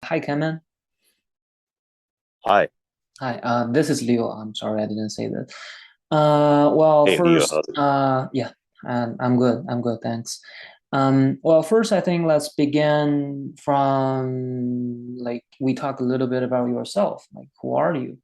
Hi, Kemin. Hi. Hi, this is Leo. I'm sorry I didn't say that. Hey, Leo. First, yeah, and I'm good. I'm good, thanks. First, I think let's begin from like we talk a little bit about yourself. Like, who are you?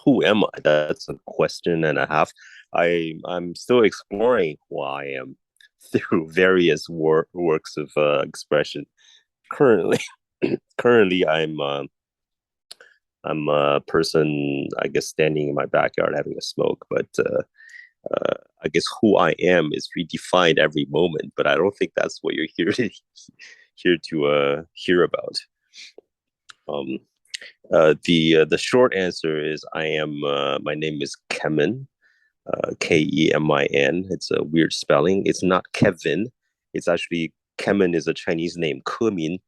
Who am I? That's a question and a half. I'm still exploring who I am through various works of expression. Currently, currently, I'm a person, I guess, standing in my backyard having a smoke. But I guess who I am is redefined every moment. But I don't think that's what you're here to hear about. Um, the short answer is I am. My name is Kemin, Kemin. It's a weird spelling. It's not Kevin. It's actually Kemin is a Chinese name. 科民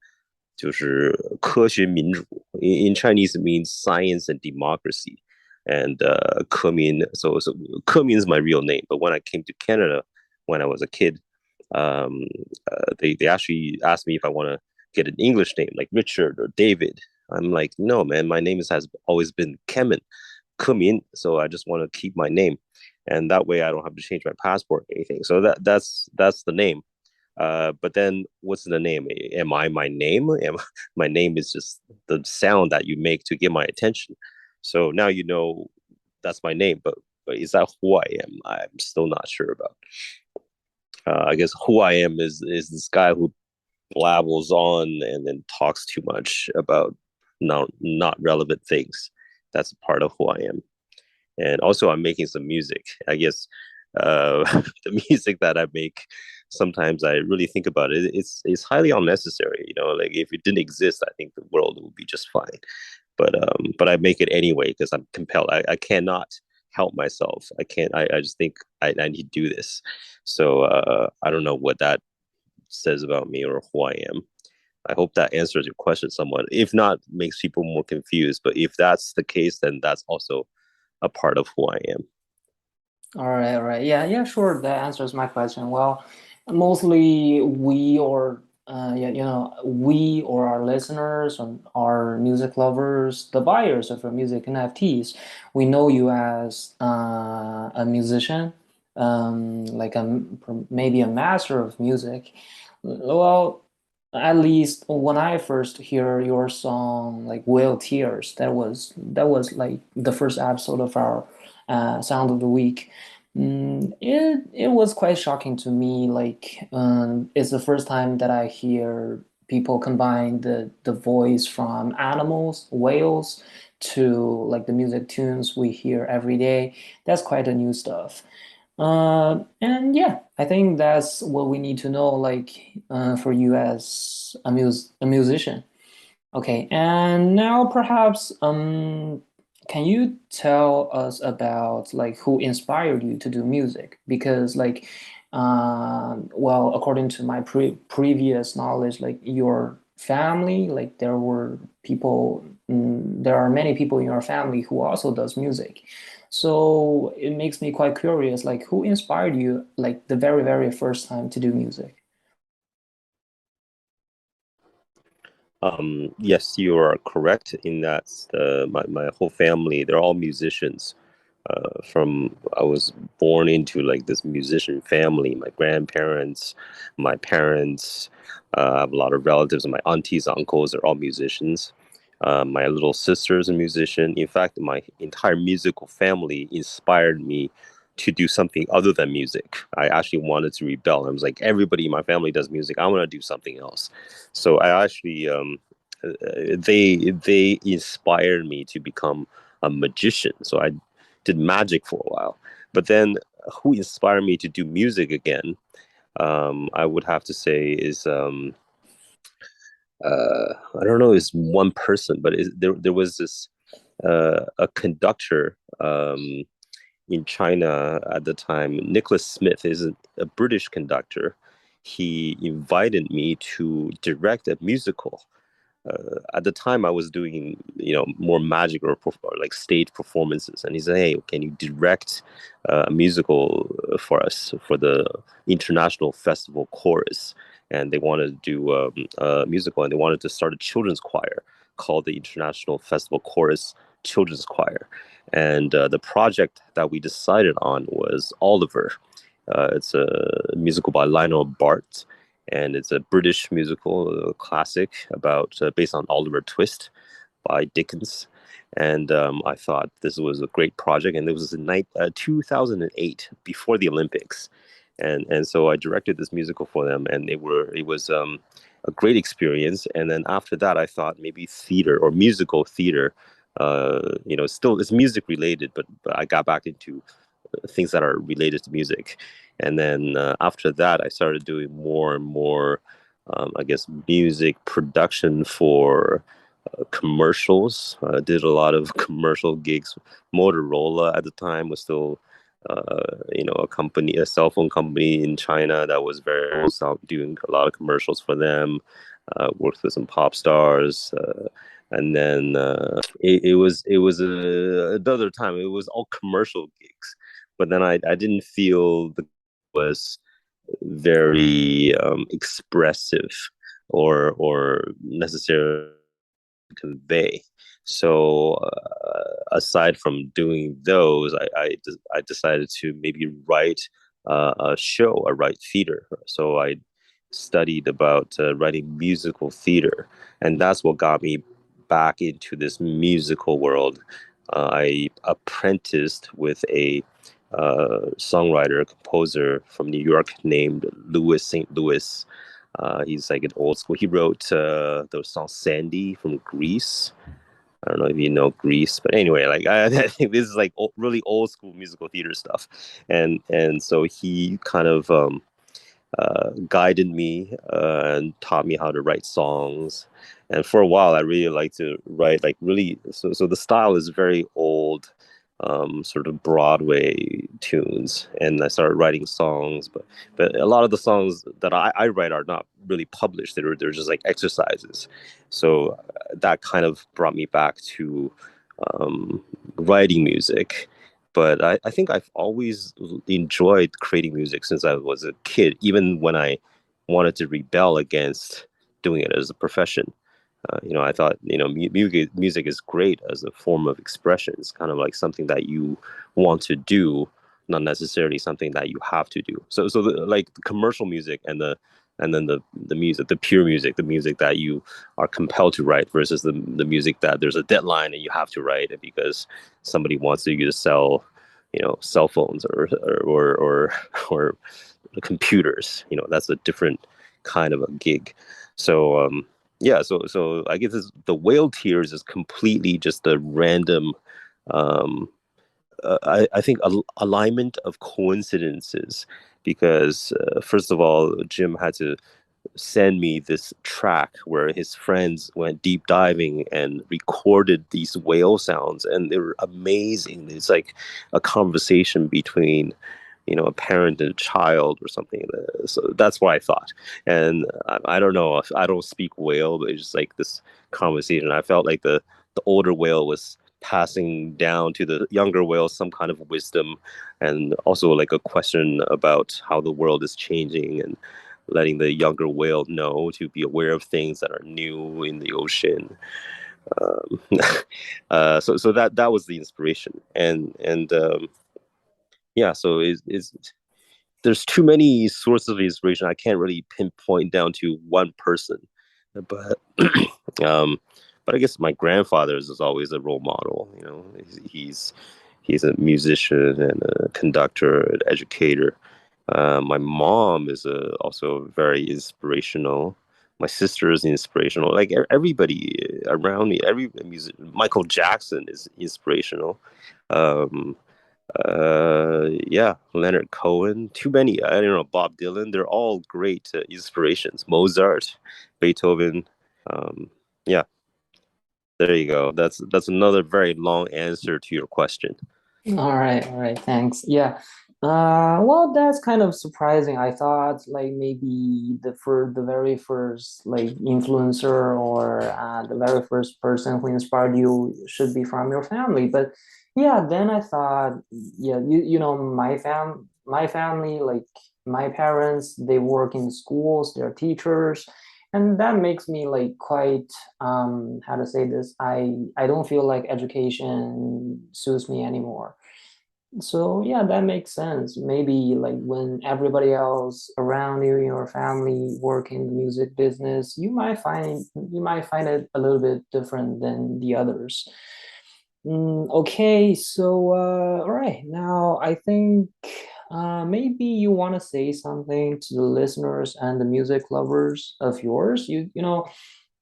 就是科学民主. In Chinese, it means science and democracy. And 科民, so 科民 is my real name. But when I came to Canada when I was a kid, um, they actually asked me if I want to get an English name like Richard or David. I'm like, no, man, my name has always been Kemin, Kemin. So I just want to keep my name, and that way I don't have to change my passport or anything. So that's the name. But then what's the name? Am I my name? My name is just the sound that you make to get my attention. So now you know that's my name, but is that who I am? I'm still not sure about. I guess who I am is this guy who blabbles on and then talks too much about not relevant things. That's part of who I am. And also, I'm making some music. I guess the music that I make, sometimes I really think about it. It's highly unnecessary. Like if it didn't exist, I think the world would be just fine. But I make it anyway because I'm compelled. I cannot help myself. I can't. I just think I need to do this. So I don't know what that says about me or who I am. I hope that answers your question somewhat. If not, makes people more confused. But if that's the case, then that's also a part of who I am. All right. Yeah, yeah, sure. That answers my question. Well, mostly we or our listeners and our music lovers, the buyers of our music NFTs, we know you as a musician, like maybe a master of music. Well, at least when I first hear your song, like "Will Tears," that was like the first episode of our Sound of the Week. It was quite shocking to me. Like, it's the first time that I hear people combine the voice from animals, whales, to like the music tunes we hear every day. That's quite a new stuff. And yeah, I think that's what we need to know, like, for you as a musician. Okay, and now perhaps can you tell us about like who inspired you to do music? Because like according to my previous knowledge, like your family, like there are many people in your family who also does music. So it makes me quite curious, like who inspired you like the very, very first time to do music? Yes, you are correct in that my whole family, they're all musicians. From I was born into like this musician family. My grandparents, my parents, I have a lot of relatives, and my aunties, uncles are all musicians. My little sister is a musician. In fact, my entire musical family inspired me to do something other than music. I actually wanted to rebel. I was like, everybody in my family does music. I want to do something else. So I actually, they inspired me to become a magician. So I did magic for a while. But then, who inspired me to do music again? I would have to say is I don't know, it's one person, but there was this a conductor in China at the time. Nicholas Smith is a British conductor. He invited me to direct a musical. At the time, I was doing more magic or like stage performances, and he said, "Hey, can you direct a musical for us for the international festival chorus?" and they wanted to do a musical, and they wanted to start a children's choir called the International Festival Chorus Children's Choir. And the project that we decided on was Oliver. It's a musical by Lionel Bart, and it's a British musical, a classic about based on Oliver Twist by Dickens. And I thought this was a great project, and it was in 2008, before the Olympics, and so I directed this musical for them, and it was a great experience. And then after that, I thought maybe theater or musical theater, still it's music related, but I got back into things that are related to music. And then after that, I started doing more and more, I guess, music production for commercials. I did a lot of commercial gigs. Motorola at the time was still, a company, a cell phone company in China that was very doing a lot of commercials for them. Worked with some pop stars. And then it was another time. It was all commercial gigs, but then I didn't feel the was very expressive or necessarily convey. So aside from doing those, I decided to maybe write a show, a write theater. So I studied about writing musical theater, and that's what got me back into this musical world. I apprenticed with a songwriter, composer from New York named Louis St. Louis. He's like an old school. He wrote the song "Sandy" from Greece. I don't know if you know Greece, but anyway, like I think this is like really old school musical theater stuff, and so he kind of guided me and taught me how to write songs. And for a while, I really like to write like really. So the style is very old, sort of Broadway tunes, and I started writing songs. But a lot of the songs that I write are not really published. They're just like exercises. So that kind of brought me back to writing music. But I think I've always enjoyed creating music since I was a kid, even when I wanted to rebel against doing it as a profession. I thought, music is great as a form of expression. It's kind of like something that you want to do, not necessarily something that you have to do. So like the commercial music and then the music, the pure music, the music that you are compelled to write versus the music that there's a deadline and you have to write it because somebody wants you to sell, cell phones or computers. That's a different kind of a gig. So yeah, so I guess the whale tears is completely just a random, um, I think alignment of coincidences because first of all, Jim had to send me this track where his friends went deep diving and recorded these whale sounds, and they were amazing. It's like a conversation between a parent and a child or something. So that's what I thought. And I don't know if I don't speak whale, but it's just like this conversation. I felt like the older whale was passing down to the younger whale some kind of wisdom, and also like a question about how the world is changing, and letting the younger whale know to be aware of things that are new in the ocean. Um, so that was the inspiration, and yeah, so it's there's too many sources of inspiration. I can't really pinpoint down to one person, but um, but I guess my grandfather is always a role model. He's he's a musician and a conductor, an educator. My mom is also very inspirational. My sister is inspirational. Like everybody around me, every music, Michael Jackson is inspirational. Um, yeah, Leonard Cohen, too many. I don't know, Bob Dylan. They're all great inspirations. Mozart, Beethoven. Um, yeah, there you go. That's another very long answer to your question. All right, thanks. Yeah. Well, that's kind of surprising. I thought like maybe the very first like influencer or the very first person who inspired you should be from your family. But yeah, then I thought, yeah, my family like my parents, they work in schools, they're teachers, and that makes me like quite how to say this? I don't feel like education suits me anymore. So yeah, that makes sense. Maybe like when everybody else around you, your family work in the music business, you might find it a little bit different than the others. Okay, so all right, now I think maybe you want to say something to the listeners and the music lovers of yours. You know,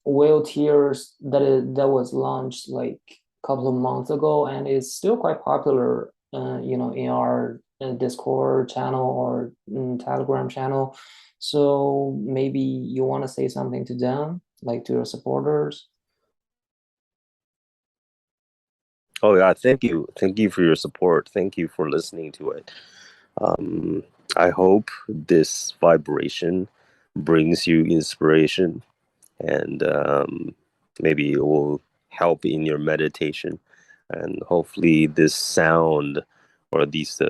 Whale Tears that was launched like a couple of months ago and is still quite popular. In our Discord channel or Telegram channel. So maybe you want to say something to them, like to your supporters. Oh yeah, thank you for your support. Thank you for listening to it. Um, I hope this vibration brings you inspiration and maybe it will help in your meditation. And hopefully, this sound or these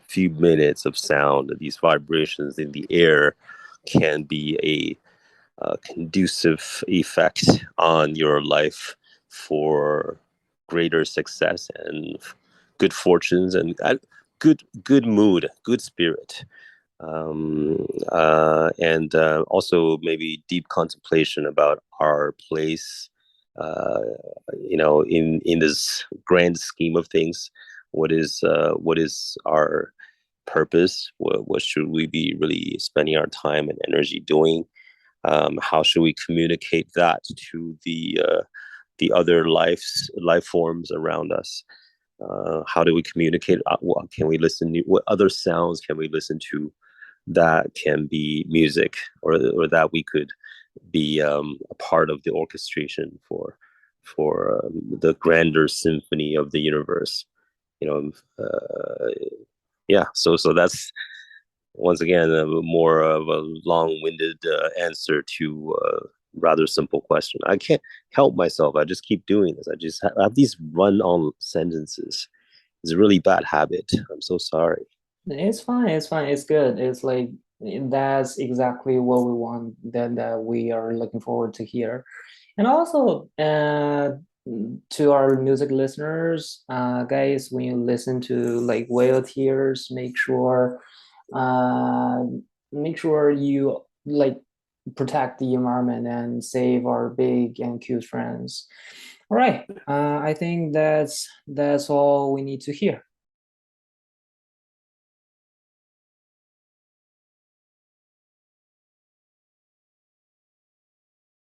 few minutes of sound, these vibrations in the air, can be a conducive effect on your life for greater success and good fortunes and good mood, good spirit, and also maybe deep contemplation about our place, uh, in this grand scheme of things. What is our purpose? What should we be really spending our time and energy doing? How should we communicate that to the other life forms around us? How do we communicate? What can we listen to? What other sounds can we listen to that can be music, or that we could be a part of the orchestration for the grander symphony of the universe? You know, yeah. So that's once again more of a long-winded answer to a rather simple question. I can't help myself. I just keep doing this. I have these run-on sentences. It's a really bad habit. I'm so sorry. It's fine. It's fine. It's good. It's like that's exactly what we want. That we are looking forward to hear. And also, to our music listeners, guys, when you listen to like Whale Tears, uh, make sure you like protect the environment and save our big and cute friends. All right, I think that's all we need to hear.